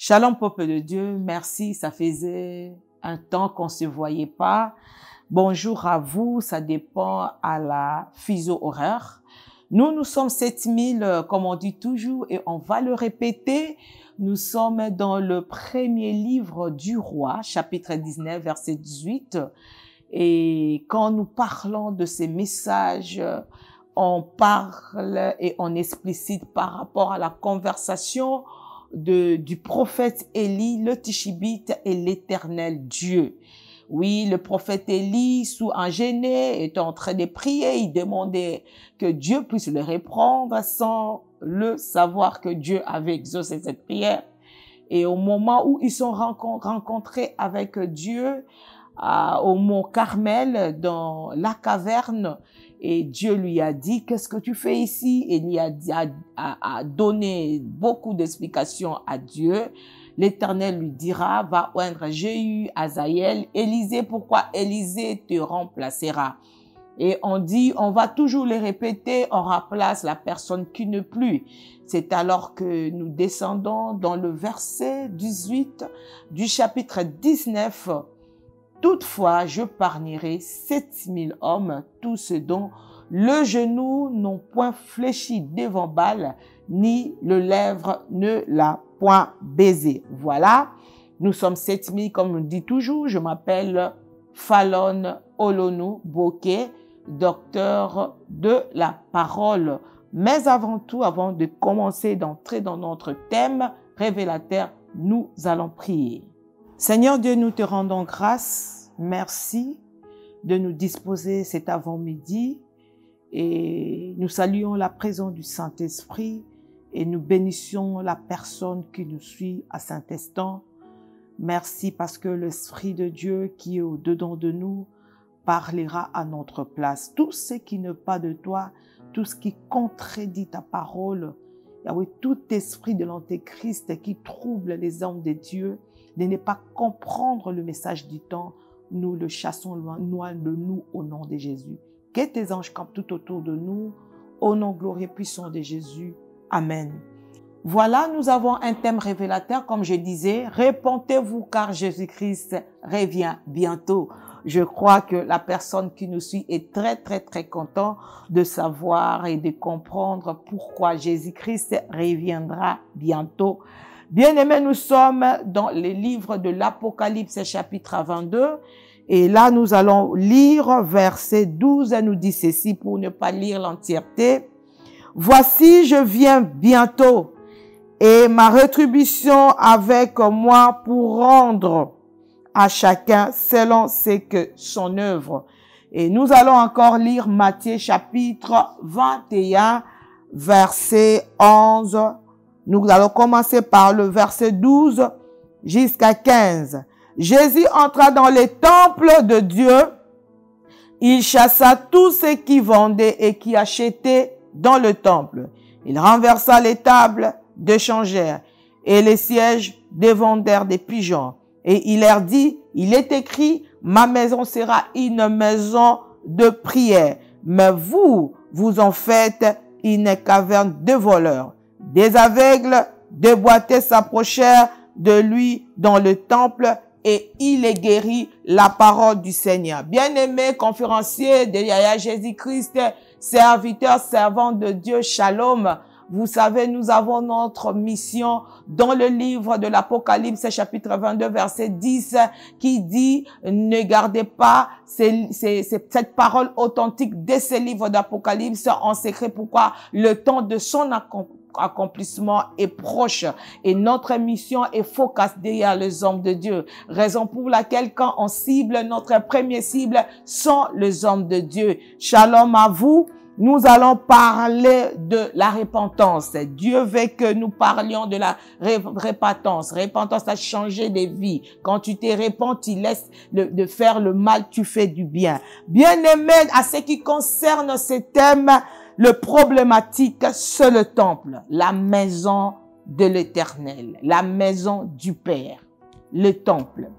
Shalom, peuple de Dieu. Merci, ça faisait un temps qu'on se voyait pas. Bonjour à vous, ça dépend à la fuseau horaire. Nous sommes 7000, comme on dit toujours, et on va le répéter. Nous sommes dans le premier livre du roi, chapitre 19, verset 18. Et quand nous parlons de ces messages, on parle et on explicite par rapport à la conversation du prophète Élie, le Tishbite et l'Éternel Dieu. Oui, le prophète Élie, sous un gêné, était en train de prier. Il demandait que Dieu puisse le reprendre sans le savoir que Dieu avait exaucé cette prière. Et au moment où ils sont rencontrés avec Dieu, au mont Carmel, dans la caverne, et Dieu lui a dit, qu'est-ce que tu fais ici? Et il a donné beaucoup d'explications à Dieu. L'Éternel lui dira, va oindre Jéhu, Azaël, Élisée. Pourquoi Élisée te remplacera? Et on dit, on va toujours les répéter, on remplace la personne qui ne plus. C'est alors que nous descendons dans le verset 18 du chapitre 19. Toutefois, je parnierai 7000 hommes, tous ceux dont le genou n'ont point fléchi devant Baal, ni le lèvre ne l'a point baisé. Voilà, nous sommes 7000, comme on dit toujours. Je m'appelle Fallon Olonou Bokeh, docteur de la parole. Mais avant tout, avant de commencer d'entrer dans notre thème révélateur, nous allons prier. Seigneur Dieu, nous te rendons grâce. Merci de nous disposer cet avant-midi et nous saluons la présence du Saint-Esprit et nous bénissons la personne qui nous suit à cet instant. Merci parce que l'Esprit de Dieu qui est au-dedans de nous parlera à notre place. Tout ce qui n'est pas de toi, tout ce qui contredit ta parole, Yahweh, tout esprit de l'Antéchrist qui trouble les hommes de Dieu, de ne pas comprendre le message du temps, nous le chassons loin de nous au nom de Jésus. Que tes anges campent tout autour de nous, au nom glorieux puissant de Jésus. Amen. Voilà, nous avons un thème révélateur, comme je disais, répentez-vous car Jésus-Christ revient bientôt. Je crois que la personne qui nous suit est très content de savoir et de comprendre pourquoi Jésus-Christ reviendra bientôt. Bien-aimés, nous sommes dans les livres de l'Apocalypse, chapitre 22. Et là, nous allons lire verset 12. Elle nous dit ceci pour ne pas lire l'entièreté. Voici, je viens bientôt et ma rétribution avec moi pour rendre à chacun selon ce que son œuvre. Et nous allons encore lire Matthieu, chapitre 21, verset 11. Nous allons commencer par le verset 12 jusqu'à 15. Jésus entra dans les temples de Dieu. Il chassa tous ceux qui vendaient et qui achetaient dans le temple. Il renversa les tables d'échangeurs et les sièges des vendeurs des pigeons. Et il leur dit, il est écrit, ma maison sera une maison de prière. Mais vous en faites une caverne de voleurs. Des aveugles, des boiteux s'approchèrent de lui dans le temple et il est guéri la parole du Seigneur. Bien-aimés conférenciers de Yahya Jésus-Christ, serviteurs, servants de Dieu, shalom. Vous savez, nous avons notre mission dans le livre de l'Apocalypse, chapitre 22, verset 10, qui dit, ne gardez pas cette parole authentique de ce livre d'Apocalypse en secret. Pourquoi? Le temps de son accomplissement est proche et notre mission est focus derrière les hommes de Dieu. Raison pour laquelle quand on cible, notre premier cible sont les hommes de Dieu. Shalom à vous. Nous allons parler de la repentance. Dieu veut que nous parlions de la repentance. Repentance a changé des vies. Quand tu te repens, tu laisses de faire le mal, tu fais du bien. Bien-aimé, à ce qui concerne ce thème, le problématique, c'est le temple, la maison de l'Éternel, la maison du Père, le temple.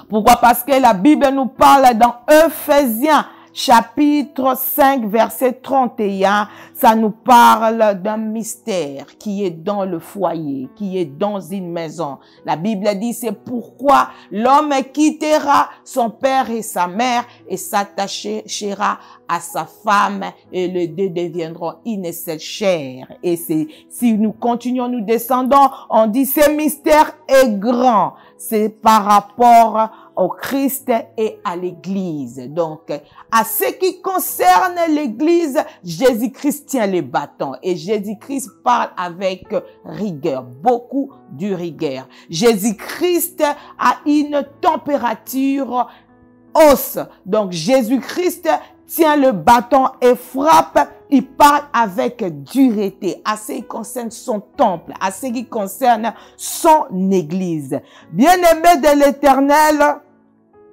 Pourquoi? Parce que la Bible nous parle dans Ephésiens, chapitre 5, verset 31, ça nous parle d'un mystère qui est dans le foyer, qui est dans une maison. La Bible dit, c'est pourquoi l'homme quittera son père et sa mère et s'attachera à sa femme et les deux deviendront une seule chair. Et si nous continuons, nous descendons, on dit ce mystère est grand. C'est par rapport au Christ et à l'Église. Donc, à ce qui concerne l'Église, Jésus-Christ tient les bâtons et Jésus-Christ parle avec rigueur, beaucoup de rigueur. Jésus-Christ a une température hausse. Donc, Jésus-Christ tient le bâton et frappe. Il parle avec dureté à ce qui concerne son temple, à ce qui concerne son église. Bien-aimé de l'Éternel,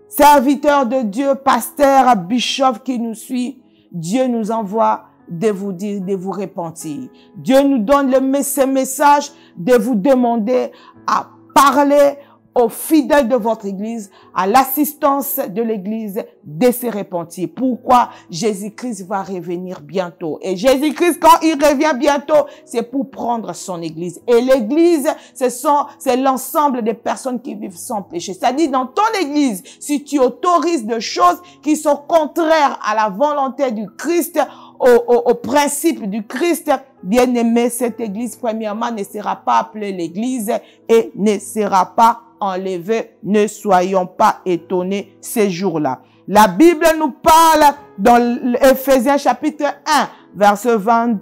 serviteur de Dieu, pasteur, bishop qui nous suit, Dieu nous envoie de vous dire, de vous repentir. Dieu nous donne ce message de vous demander à parler aux fidèles de votre église, à l'assistance de l'église, de se repentir. Pourquoi? Jésus-Christ va revenir bientôt. Et Jésus-Christ, quand il revient bientôt, c'est pour prendre son église. Et l'église, c'est l'ensemble des personnes qui vivent sans péché. C'est-à-dire, dans ton église, si tu autorises des choses qui sont contraires à la volonté du Christ, au principe du Christ, bien aimé, cette église, premièrement, ne sera pas appelée l'église et ne sera pas enlevée. Ne soyons pas étonnés ces jours-là. La Bible nous parle dans Éphésiens chapitre 1, verset 20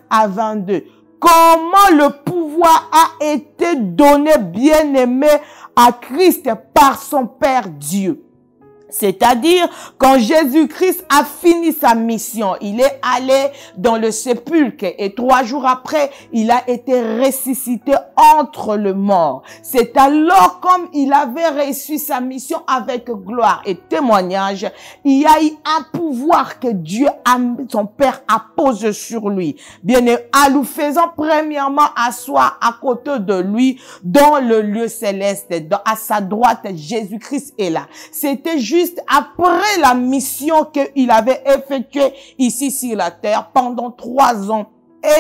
à 22. Comment le pouvoir a été donné, bien aimé, à Christ par son Père Dieu. C'est-à-dire, quand Jésus-Christ a fini sa mission, il est allé dans le sépulcre et 3 jours après, il a été ressuscité entre les morts. C'est alors, comme il avait reçu sa mission avec gloire et témoignage, il y a eu un pouvoir que Dieu, son Père, a posé sur lui. Bien, en nous faisant premièrement asseoir à côté de lui dans le lieu céleste, à sa droite, Jésus-Christ est là. C'était juste après la mission qu'il avait effectuée ici sur la terre pendant 3 ans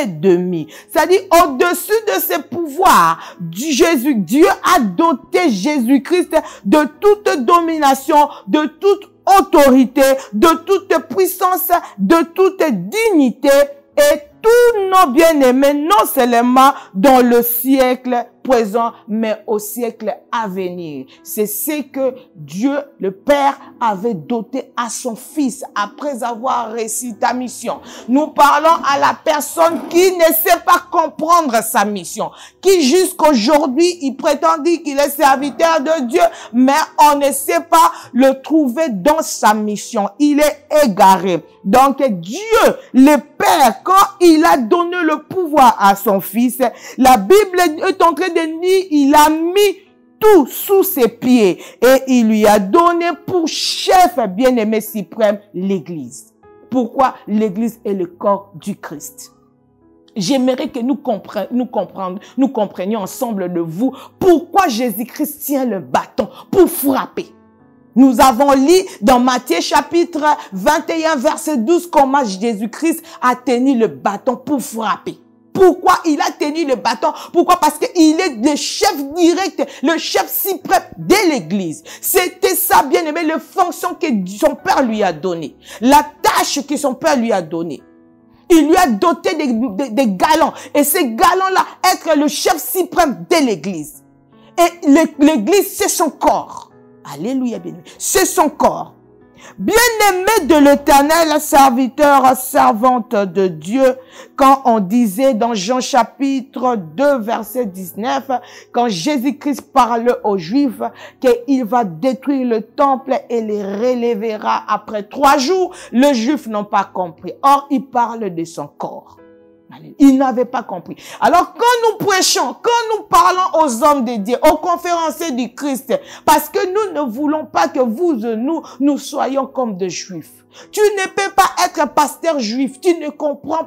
et demi. C'est-à-dire, au-dessus de ses pouvoirs, Dieu a doté Jésus-Christ de toute domination, de toute autorité, de toute puissance, de toute dignité et tous nos bien-aimés, non seulement dans le siècle présent, mais au siècle à venir. C'est ce que Dieu, le Père, avait doté à son Fils après avoir réussi ta mission. Nous parlons à la personne qui ne sait pas comprendre sa mission, qui jusqu'aujourd'hui, il prétend dire qu'il est serviteur de Dieu, mais on ne sait pas le trouver dans sa mission. Il est égaré. Donc Dieu, le Père, quand il a donné le pouvoir à son Fils, la Bible est en train de dire, il a mis tout sous ses pieds et il lui a donné pour chef bien-aimé suprême l'Église. Pourquoi? L'Église est le corps du Christ. J'aimerais que nous comprenions ensemble de vous pourquoi Jésus-Christ tient le bâton pour frapper. Nous avons lu dans Matthieu chapitre 21 verset 12 comment Jésus-Christ a tenu le bâton pour frapper. Pourquoi il a tenu le bâton? Pourquoi? Parce qu'il est le chef direct, le chef suprême de l'Église. C'était ça, bien aimé, la fonction que son Père lui a donnée. La tâche que son Père lui a donnée. Il lui a doté des galons. Et ces galons-là, être le chef suprême de l'Église. Et l'Église, c'est son corps. Alléluia, bien-aimé. C'est son corps. Bien-aimé de l'Éternel, serviteur, servante de Dieu, quand on disait dans Jean chapitre 2, verset 19, quand Jésus-Christ parlait aux Juifs qu'il va détruire le temple et les relèvera après 3 jours, les Juifs n'ont pas compris. Or, il parle de son corps. Ils n'avaient pas compris. Alors, quand nous prêchons, quand nous parlons aux hommes de Dieu, aux conférenciers du Christ, parce que nous ne voulons pas que vous et nous soyons comme des Juifs. Tu ne peux pas être pasteur juif. Tu ne comprends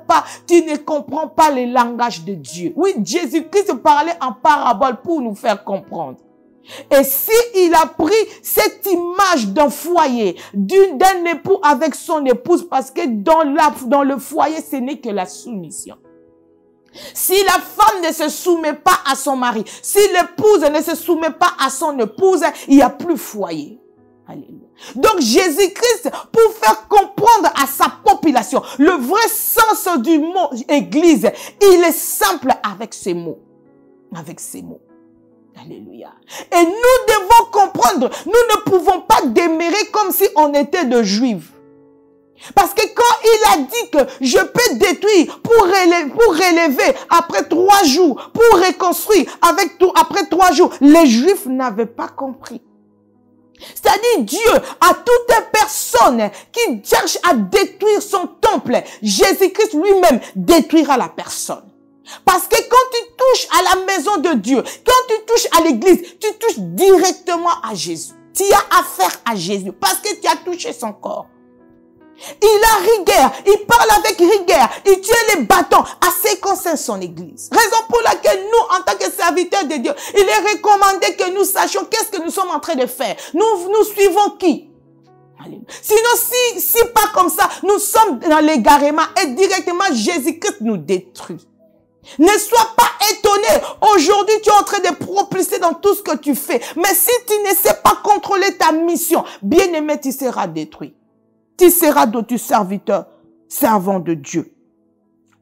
pas le langage de Dieu. Oui, Jésus-Christ parlait en parabole pour nous faire comprendre. Et s'il a pris cette image d'un foyer, d'un époux avec son épouse, parce que dans le foyer, ce n'est que la soumission. Si la femme ne se soumet pas à son mari, si l'épouse ne se soumet pas à son épouse, il n'y a plus foyer. Alléluia. Donc Jésus-Christ, pour faire comprendre à sa population le vrai sens du mot église, il est simple avec ces mots. Avec ces mots. Alléluia. Et nous devons comprendre, nous ne pouvons pas démérer comme si on était de juifs. Parce que quand il a dit que je peux détruire pour relever après 3 jours, pour reconstruire après 3 jours, les Juifs n'avaient pas compris. C'est-à-dire Dieu a toute personne qui cherche à détruire son temple, Jésus-Christ lui-même détruira la personne. Parce que quand tu touches à la maison de Dieu, quand tu touches à l'église, tu touches directement à Jésus. Tu as affaire à Jésus parce que tu as touché son corps. Il a rigueur, il parle avec rigueur, il tient les bâtons à ce qui concerne son église. Raison pour laquelle nous, en tant que serviteurs de Dieu, il est recommandé que nous sachions qu'est-ce que nous sommes en train de faire. Nous suivons qui? Sinon, si pas comme ça, nous sommes dans l'égarement et directement Jésus-Christ nous détruit. Ne sois pas étonné. Aujourd'hui, tu es en train de propulser dans tout ce que tu fais. Mais si tu ne sais pas contrôler ta mission, bien aimé, tu seras détruit. Tu seras d'autres serviteurs, servants de Dieu.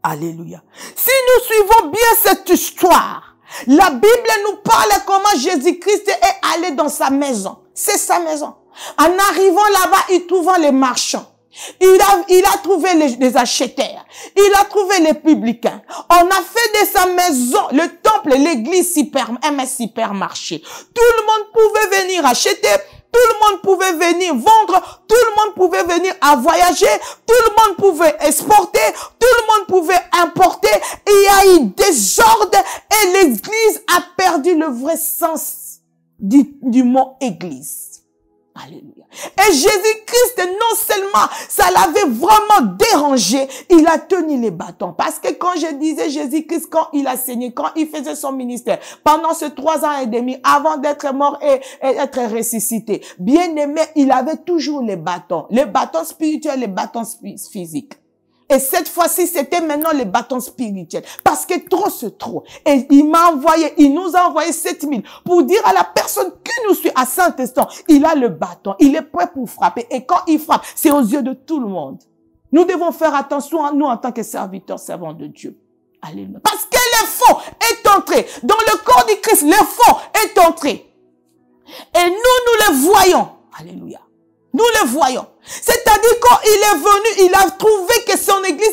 Alléluia. Si nous suivons bien cette histoire, la Bible nous parle comment Jésus-Christ est allé dans sa maison. C'est sa maison. En arrivant là-bas, il trouva les marchands. Il a trouvé les acheteurs. Il a trouvé les publicains. On a fait de sa maison, le temple, l'église, un supermarché. Tout le monde pouvait venir acheter. Tout le monde pouvait venir vendre, tout le monde pouvait venir à voyager, tout le monde pouvait exporter, tout le monde pouvait importer. Il y a eu désordre et l'église a perdu le vrai sens du mot église. Alléluia. Et Jésus-Christ, non seulement ça l'avait vraiment dérangé, il a tenu les bâtons. Parce que quand je disais Jésus-Christ, quand il a saigné, quand il faisait son ministère, pendant ces 3 ans et demi, avant d'être mort et être ressuscité, bien aimé, il avait toujours les bâtons spirituels, les bâtons physiques. Et cette fois-ci, c'était maintenant les bâtons spirituels. Parce que trop, c'est trop. Et il nous a envoyé 7000 pour dire à la personne qui nous suit à Saint-Instant, il a le bâton, il est prêt pour frapper. Et quand il frappe, c'est aux yeux de tout le monde. Nous devons faire attention à nous en tant que serviteurs, servants de Dieu. Alléluia. Parce que le faux est entré. Dans le corps du Christ, le faux est entré. Et nous le voyons. Alléluia. Nous le voyons. C'est-à-dire quand il est venu, il a trouvé que son église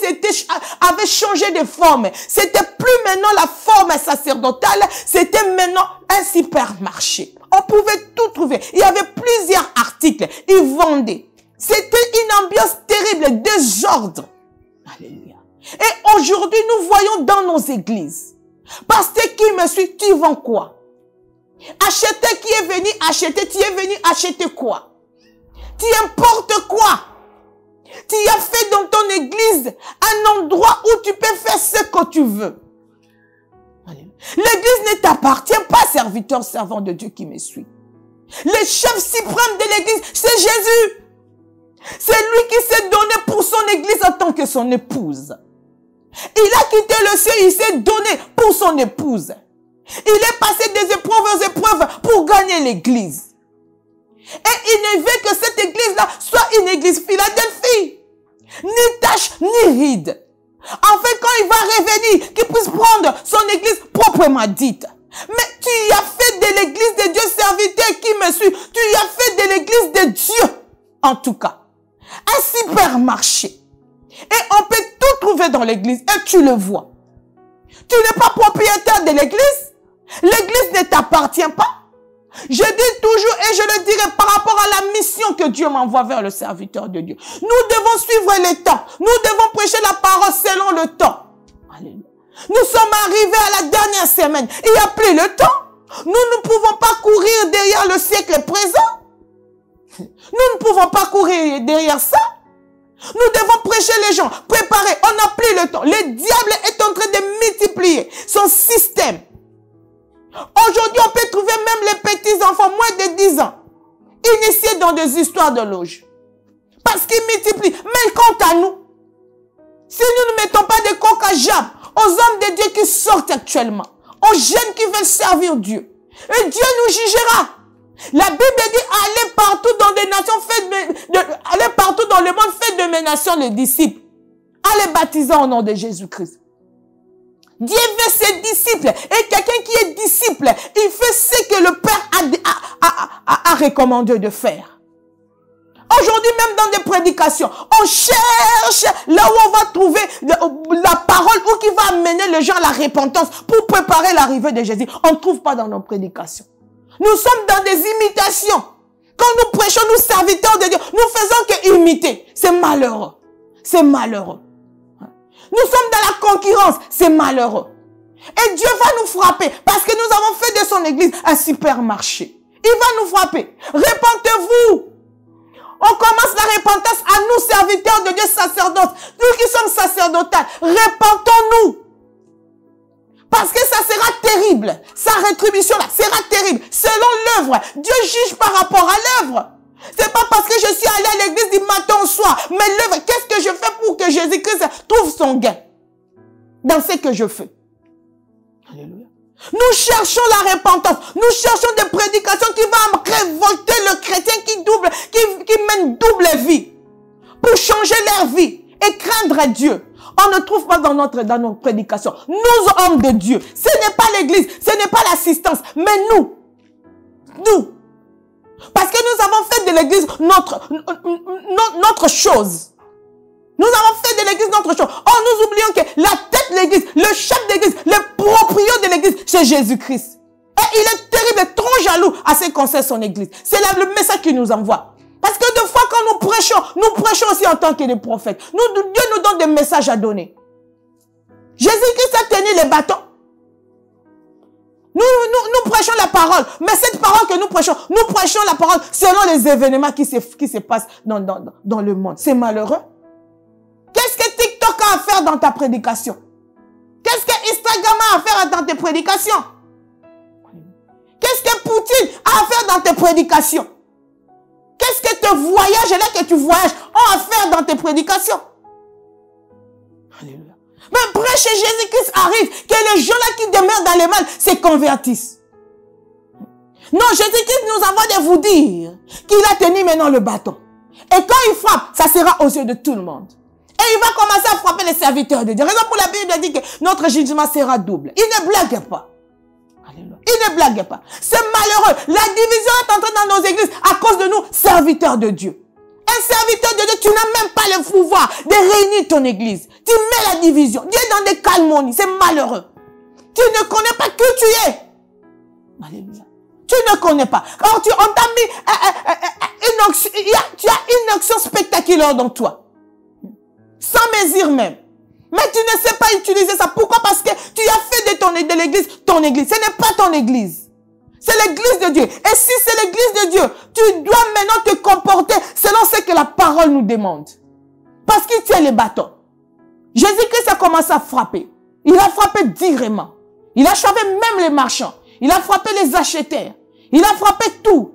avait changé de forme. C'était plus maintenant la forme sacerdotale, c'était maintenant un supermarché. On pouvait tout trouver. Il y avait plusieurs articles. Ils vendaient. C'était une ambiance terrible, désordre. Alléluia. Et aujourd'hui, nous voyons dans nos églises. Pasteur qui me suit, tu vends quoi? Acheter qui est venu acheter, tu es venu acheter quoi? Tu importes quoi? Tu as fait dans ton église un endroit où tu peux faire ce que tu veux. L'église ne t'appartient pas, serviteur, servant de Dieu qui me suit. Le chef suprême de l'église, c'est Jésus. C'est lui qui s'est donné pour son église en tant que son épouse. Il a quitté le ciel, il s'est donné pour son épouse. Il est passé des épreuves aux épreuves pour gagner l'église. Et il ne veut que cette église-là soit une église Philadelphie. Ni tache, ni ride. En fait, quand il va revenir, qu'il puisse prendre son église proprement dite. Mais tu as fait de l'église de Dieu, serviteur qui me suit. Tu as fait de l'église de Dieu, en tout cas. Un supermarché. Et on peut tout trouver dans l'église. Et tu le vois. Tu n'es pas propriétaire de l'église. L'église ne t'appartient pas. Je dis toujours et je le dirai par rapport à la mission que Dieu m'envoie vers le serviteur de Dieu. Nous devons suivre les temps. Nous devons prêcher la parole selon le temps. Alléluia. Nous sommes arrivés à la dernière semaine. Il n'y a plus le temps. Nous ne pouvons pas courir derrière le siècle présent. Nous ne pouvons pas courir derrière ça. Nous devons prêcher les gens, préparer. On n'a plus le temps. Le diable est en train de multiplier son système. Aujourd'hui, on peut trouver même les petits des histoires de loge. Parce qu'il multiplie. Mais quant à nous, si nous ne mettons pas des coques à jambes aux hommes de Dieu qui sortent actuellement, aux jeunes qui veulent servir Dieu, et Dieu nous jugera. La Bible dit, allez partout dans des nations, allez partout dans le monde, faites de mes nations les disciples. Allez baptiser au nom de Jésus-Christ. Dieu veut ses disciples. Et quelqu'un qui est disciple, il fait ce que le Père a recommandé de faire. Aujourd'hui, même dans des prédications, on cherche là où on va trouver la parole ou qui va amener les gens à la repentance pour préparer l'arrivée de Jésus. On ne trouve pas dans nos prédications. Nous sommes dans des imitations. Quand nous prêchons, nous serviteurs de Dieu, nous faisons que imiter. C'est malheureux. C'est malheureux. Nous sommes dans la concurrence. C'est malheureux. Et Dieu va nous frapper parce que nous avons fait de son église un supermarché. Il va nous frapper. Repentez-vous. On commence la repentance à nous, serviteurs de Dieu, sacerdotes. Nous qui sommes sacerdotales, repentons-nous. Parce que ça sera terrible. Sa rétribution là sera terrible. Selon l'œuvre, Dieu juge par rapport à l'œuvre. C'est pas parce que je suis allé à l'église du matin au soir. Mais l'œuvre, qu'est-ce que je fais pour que Jésus-Christ trouve son gain dans ce que je fais? Alléluia. Nous cherchons la repentance. Nous cherchons des prédications qui vont révolter le chrétien qui mène double vie. Pour changer leur vie et craindre Dieu. On ne trouve pas dans nos prédications. Nous, hommes de Dieu. Ce n'est pas l'église. Ce n'est pas l'assistance. Mais nous. Parce que nous avons fait de l'église notre chose. Nous avons fait de l'église notre chose. Oh, nous oublions que la tête de l'église, le chef de l'église, le proprio de l'église, c'est Jésus-Christ. Et il est terrible et trop jaloux à ce qu'on sait son église. C'est là le message qu'il nous envoie. Parce que des fois, quand nous prêchons aussi en tant que des prophètes. Dieu nous donne des messages à donner. Jésus-Christ a tenu les bâtons. Nous prêchons la parole. Mais cette parole que nous prêchons la parole selon les événements qui se passent dans le monde. C'est malheureux. Qu'est-ce que TikTok a à faire dans ta prédication? Qu'est-ce que Instagram a à faire dans tes prédications? Qu'est-ce que Poutine a à faire dans tes prédications? Qu'est-ce que tes voyages, là que tu voyages, ont à faire dans tes prédications? Alléluia. Mais prêcher Jésus-Christ arrive, que les gens là qui demeurent dans le mal se convertissent. Non, Jésus-Christ nous envoie de vous dire qu'il a tenu maintenant le bâton. Et quand il frappe, ça sera aux yeux de tout le monde. Et il va commencer à frapper les serviteurs de Dieu. Raison pour la Bible dit que notre jugement sera double. Il ne blague pas. Alléluia. Il ne blague pas. C'est malheureux. La division est entrée dans nos églises à cause de nous, serviteurs de Dieu. Un serviteur de Dieu, tu n'as même pas le pouvoir de réunir ton église. Tu mets la division. Dieu est dans des calmonies. C'est malheureux. Tu ne connais pas qui tu es. Alléluia. Tu ne connais pas. Alors on t'a mis tu as une action spectaculaire dans toi. Sans mesure même. Mais tu ne sais pas utiliser ça. Pourquoi? Parce que tu as fait de l'église ton église. Ce n'est pas ton église. C'est l'église de Dieu. Et si c'est l'église de Dieu, tu dois maintenant te comporter selon ce que la parole nous demande. Parce qu'il tient les bâtons. Jésus-Christ a commencé à frapper. Il a frappé directement. Il a frappé même les marchands. Il a frappé les acheteurs. Il a frappé tout.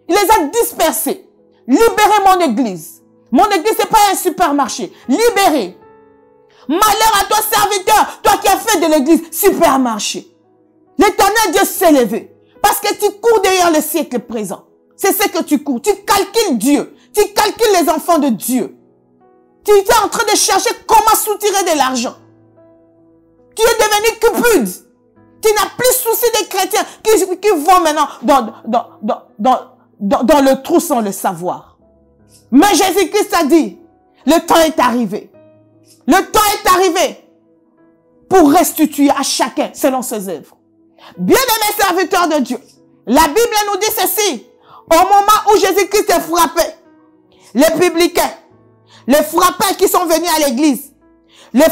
Il les a dispersés. Libérez mon église. Mon église, c'est pas un supermarché. Libérez. Malheur à toi, serviteur, toi qui as fait de l'église supermarché. L'Éternel Dieu s'est levé. Parce que tu cours derrière le siècle présent. C'est ce que tu cours. Tu calcules Dieu. Tu calcules les enfants de Dieu. Tu es en train de chercher comment soutirer de l'argent. Tu es devenu cupide. Tu n'as plus souci des chrétiens qui vont maintenant dans le trou sans le savoir. Mais Jésus-Christ a dit, le temps est arrivé. Le temps est arrivé pour restituer à chacun selon ses œuvres. Bien-aimés serviteurs de Dieu, la Bible nous dit ceci. Au moment où Jésus-Christ est frappé, les publicains, les frappeurs qui sont venus à l'église, les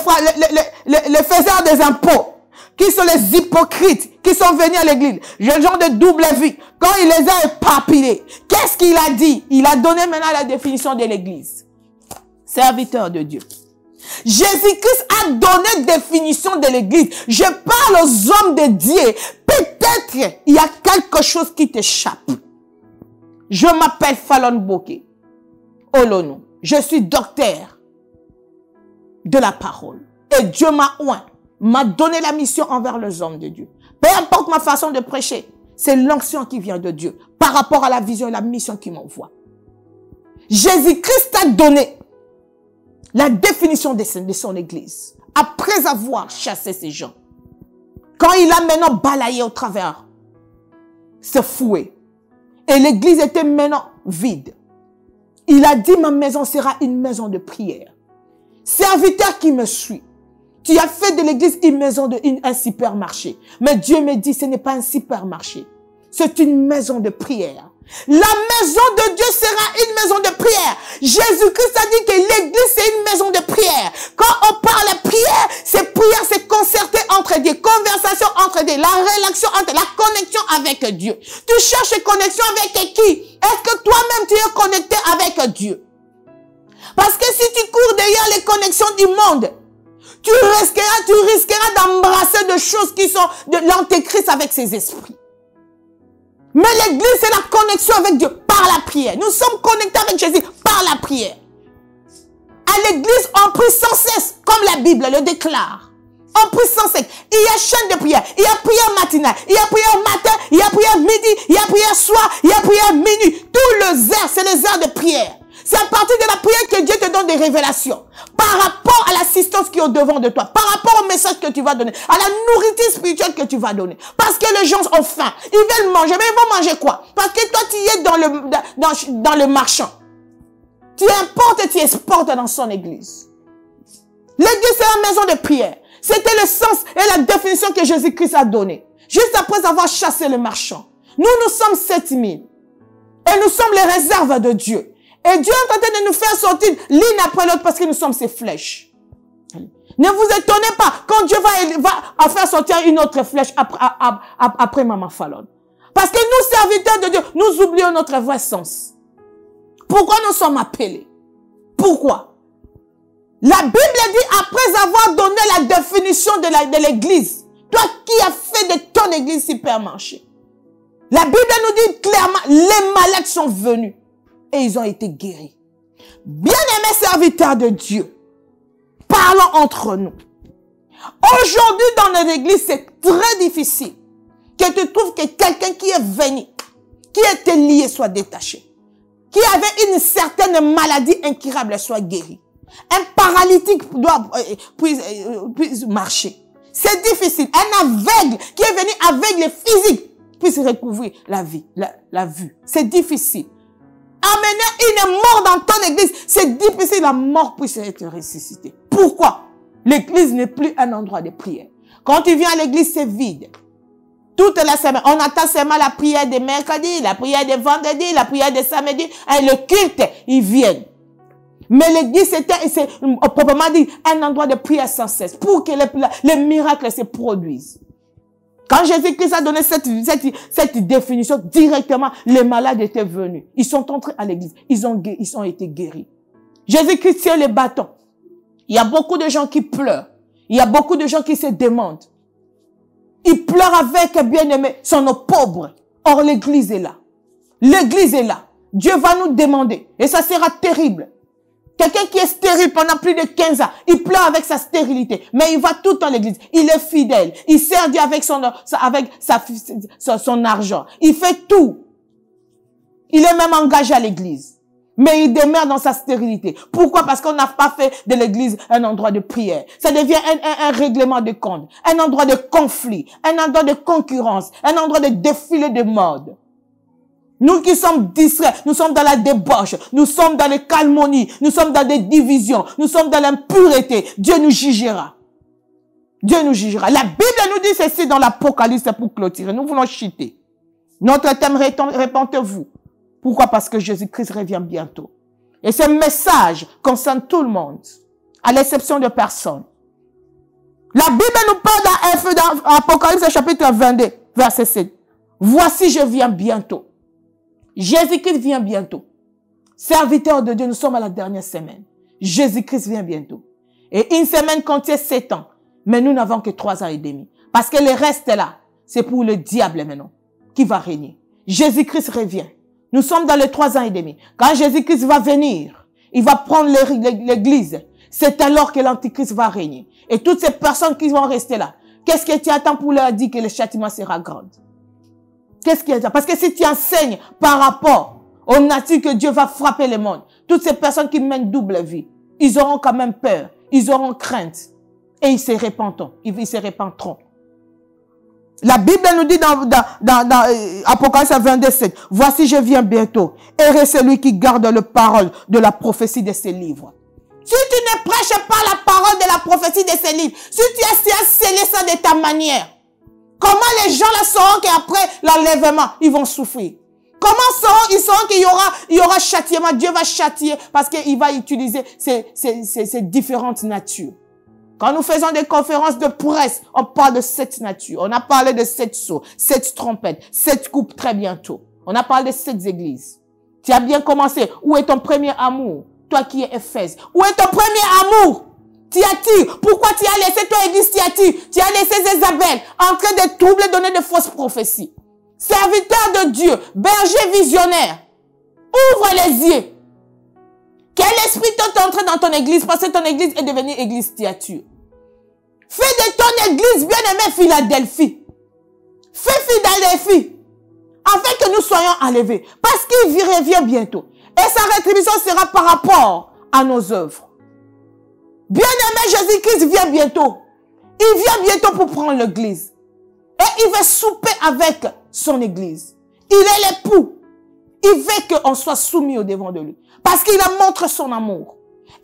faiseurs des impôts, qui sont les hypocrites, qui sont venus à l'église, les gens de double vie, quand il les a éparpillés, qu'est-ce qu'il a dit? Il a donné maintenant la définition de l'église. Serviteur de Dieu. Jésus-Christ a donné définition de l'église. Je parle aux hommes de Dieu. Peut-être il y a quelque chose qui t'échappe. Je m'appelle Fallon Bokeh Olonou. Je suis docteur de la parole. Et Dieu m'a oint, m'a donné la mission envers les hommes de Dieu. Peu importe ma façon de prêcher, c'est l'onction qui vient de Dieu par rapport à la vision et la mission qu'il m'envoie. Jésus-Christ a donné la définition de son église après avoir chassé ces gens. Quand il a maintenant balayé au travers ce fouet et l'église était maintenant vide, il a dit, ma maison sera une maison de prière. Serviteur qui me suit, tu as fait de l'église une maison un supermarché. Mais Dieu me dit, ce n'est pas un supermarché. C'est une maison de prière. La maison de Dieu sera une maison de prière. Jésus-Christ a dit que l'église, c'est une maison de prière. Quand on parle de prière, c'est concerté entre Dieu, conversation entre Dieu, la relation entre, la connexion avec Dieu. Tu cherches connexion avec qui? Est-ce que toi-même tu es connecté avec Dieu? Parce que si tu cours derrière les connexions du monde, tu risqueras d'embrasser des choses qui sont de l'antéchrist avec ses esprits. Mais l'église, c'est la connexion avec Dieu par la prière. Nous sommes connectés avec Jésus par la prière. À l'église, on prie sans cesse, comme la Bible le déclare. On prie sans cesse. Il y a chaîne de prière. Il y a prière matinale. Il y a prière matin. Il y a prière midi. Il y a prière soir. Il y a prière minuit. Tous les heures, c'est les heures de prière. C'est à partir de la prière que Dieu te donne des révélations. Par rapport à l'assistance qui est au devant de toi. Par rapport au message que tu vas donner. À la nourriture spirituelle que tu vas donner. Parce que les gens ont faim. Ils veulent manger. Mais ils vont manger quoi? Parce que toi, tu es dans le marchand. Tu importes et tu exportes dans son église. L'église, c'est la maison de prière. C'était le sens et la définition que Jésus-Christ a donnée. Juste après avoir chassé le marchand. Nous sommes 7000. Et nous sommes les réserves de Dieu. Et Dieu est en train de nous faire sortir l'une après l'autre parce que nous sommes ses flèches. Ne vous étonnez pas quand Dieu va en faire sortir une autre flèche après Maman Fallon. Parce que nous, serviteurs de Dieu, nous oublions notre vrai sens. Pourquoi nous sommes appelés? Pourquoi? La Bible dit, après avoir donné la définition de l'église, toi qui as fait de ton église supermarché, la Bible nous dit clairement, les malades sont venus et ils ont été guéris. Bien-aimés serviteurs de Dieu, parlons entre nous. Aujourd'hui, dans notre église, c'est très difficile que tu trouves que quelqu'un qui est venu, qui était lié, soit détaché. Qui avait une certaine maladie incurable soit guéri. Un paralytique puisse marcher. C'est difficile. Un aveugle qui est venu aveugle physique puisse recouvrir la vue. C'est difficile. Amener une mort dans ton église, c'est difficile. La mort puisse être ressuscitée. Pourquoi? L'église n'est plus un endroit de prière. Quand tu viens à l'église, c'est vide. Toute la semaine, on attend seulement la prière de mercredi, la prière de vendredi, la prière de samedi, et le culte, ils viennent. Mais l'église, c'est proprement dit un endroit de prière sans cesse, pour que les miracles se produisent. Quand Jésus-Christ a donné cette définition, directement, les malades étaient venus. Ils sont entrés à l'église, ils ont été guéris. Jésus-Christ tient les bâtons. Il y a beaucoup de gens qui pleurent. Il y a beaucoup de gens qui se demandent. Ils pleurent avec, bien-aimés, sont nos pauvres. Or, l'église est là. L'église est là. Dieu va nous demander. Et ça sera terrible. Quelqu'un qui est stérile pendant plus de 15 ans, il pleure avec sa stérilité. Mais il va tout dans l'église. Il est fidèle. Il sert Dieu avec son argent. Il fait tout. Il est même engagé à l'église. Mais il demeure dans sa stérilité. Pourquoi? Parce qu'on n'a pas fait de l'église un endroit de prière. Ça devient un règlement de compte, un endroit de conflit, un endroit de concurrence, un endroit de défilé de mode. Nous qui sommes distraits, nous sommes dans la débauche, nous sommes dans les calmonies, nous sommes dans des divisions, nous sommes dans l'impureté. Dieu nous jugera. Dieu nous jugera. La Bible nous dit ceci dans l'Apocalypse pour clôturer. Nous voulons chuter. Notre thème, répentez-vous. Pourquoi? Parce que Jésus-Christ revient bientôt. Et ce message concerne tout le monde, à l'exception de personne. La Bible nous parle dans Apocalypse chapitre 22, verset 7. Voici, je viens bientôt. Jésus-Christ vient bientôt. Serviteurs de Dieu, nous sommes à la dernière semaine. Jésus-Christ vient bientôt. Et une semaine contient 7 ans. Mais nous n'avons que 3 ans et demi. Parce que le reste là, c'est pour le diable maintenant, qui va régner. Jésus-Christ revient. Nous sommes dans les 3 ans et demi. Quand Jésus-Christ va venir, il va prendre l'église. C'est alors que l'Antichrist va régner. Et toutes ces personnes qui vont rester là, qu'est-ce que tu attends pour leur dire que le châtiment sera grand? Qu'est-ce qu'il y a? Parce que si tu enseignes par rapport aux natures que Dieu va frapper le monde, toutes ces personnes qui mènent double vie, ils auront quand même peur, ils auront crainte et ils se répandront. La Bible nous dit dans Apocalypse 22:7, voici je viens bientôt. Heureux celui qui garde la parole de la prophétie de ces livres. Si tu ne prêches pas la parole de la prophétie de ces livres, si tu as scellé ça de ta manière, comment les gens là sauront qu'après l'enlèvement, ils vont souffrir? Comment ils sauront qu'il y aura châtiment? Dieu va châtier parce qu'il va utiliser ces différentes natures. Quand nous faisons des conférences de presse, on parle de 7 natures. On a parlé de 7 sceaux, 7 trompettes, 7 coupes très bientôt. On a parlé de 7 églises. Tu as bien commencé. Où est ton premier amour? Toi qui es Éphèse. Où est ton premier amour? Thyatire. Pourquoi tu as laissé ton église Thyatire? Tu as laissé Jézabel en train de troubler, donner de fausses prophéties. Serviteur de Dieu, berger visionnaire, ouvre les yeux. Quel esprit t'a entré dans ton église parce que ton église est devenue église Thyatire? Fais de ton église bien-aimée Philadelphie. Fais Philadelphie. Afin que nous soyons enlevés. Parce qu'il revient bientôt. Et sa rétribution sera par rapport à nos œuvres. Bien-aimé, Jésus-Christ vient bientôt. Il vient bientôt pour prendre l'église. Et il va souper avec son église. Il est l'époux. Il veut qu'on soit soumis au devant de lui. Parce qu'il a montré son amour.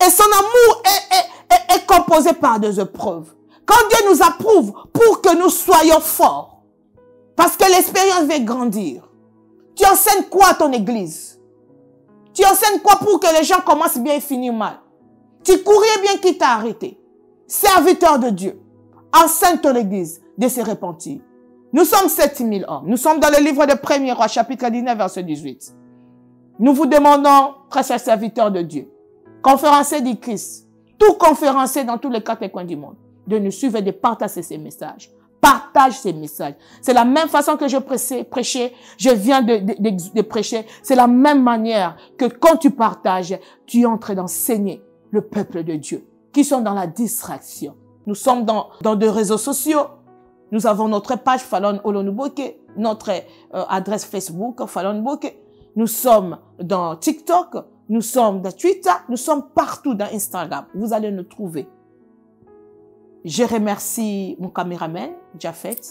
Et son amour est composé par des épreuves. Quand Dieu nous approuve pour que nous soyons forts. Parce que l'expérience va grandir. Tu enseignes quoi à ton église? Tu enseignes quoi pour que les gens commencent bien et finissent mal? Tu courais bien qui t'a arrêté. Serviteur de Dieu. Enseigne ton église de se repentir. Nous sommes 7000 hommes. Nous sommes dans le livre de 1er Roi, chapitre 19, verset 18. Nous vous demandons, très chers serviteurs de Dieu, conférenciers du Christ, tout conférencier dans tous les 4 coins du monde, de nous suivre et de partager ces messages. Partage ces messages. C'est la même façon que je prêchais, je viens de prêcher. C'est la même manière que quand tu partages, tu es en train d'enseigner le peuple de Dieu, qui sont dans la distraction. Nous sommes dans des réseaux sociaux. Nous avons notre page Fallon Olonuboke, notre adresse Facebook Fallon Boke. Nous sommes dans TikTok, nous sommes dans Twitter, nous sommes partout dans Instagram. Vous allez nous trouver. Je remercie mon caméraman, Jafet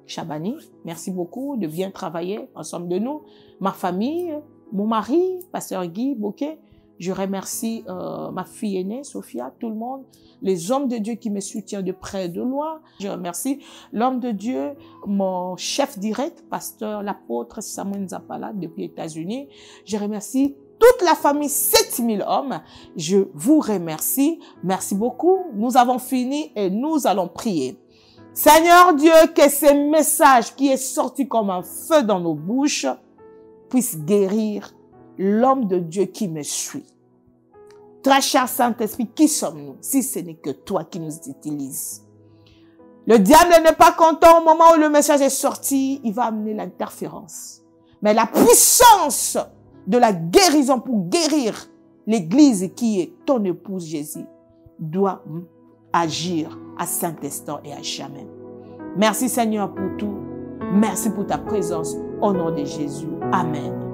Chabani. Merci beaucoup de bien travailler ensemble de nous. Ma famille, mon mari, Pasteur Guy Bouquet. Je remercie ma fille aînée, Sophia, tout le monde, les hommes de Dieu qui me soutiennent de près et de loin. Je remercie l'homme de Dieu, mon chef direct, pasteur, l'apôtre Samuel Zapala depuis les États-Unis. Je remercie toute la famille 7000 hommes. Je vous remercie. Merci beaucoup. Nous avons fini et nous allons prier. Seigneur Dieu, que ce message qui est sorti comme un feu dans nos bouches puisse guérir l'homme de Dieu qui me suit. Très cher Saint-Esprit, qui sommes-nous si ce n'est que toi qui nous utilises? Le diable n'est pas content au moment où le message est sorti, il va amener l'interférence. Mais la puissance de la guérison pour guérir l'église qui est ton épouse Jésus doit agir à Saint-Instant et à jamais. Merci Seigneur pour tout. Merci pour ta présence au nom de Jésus. Amen.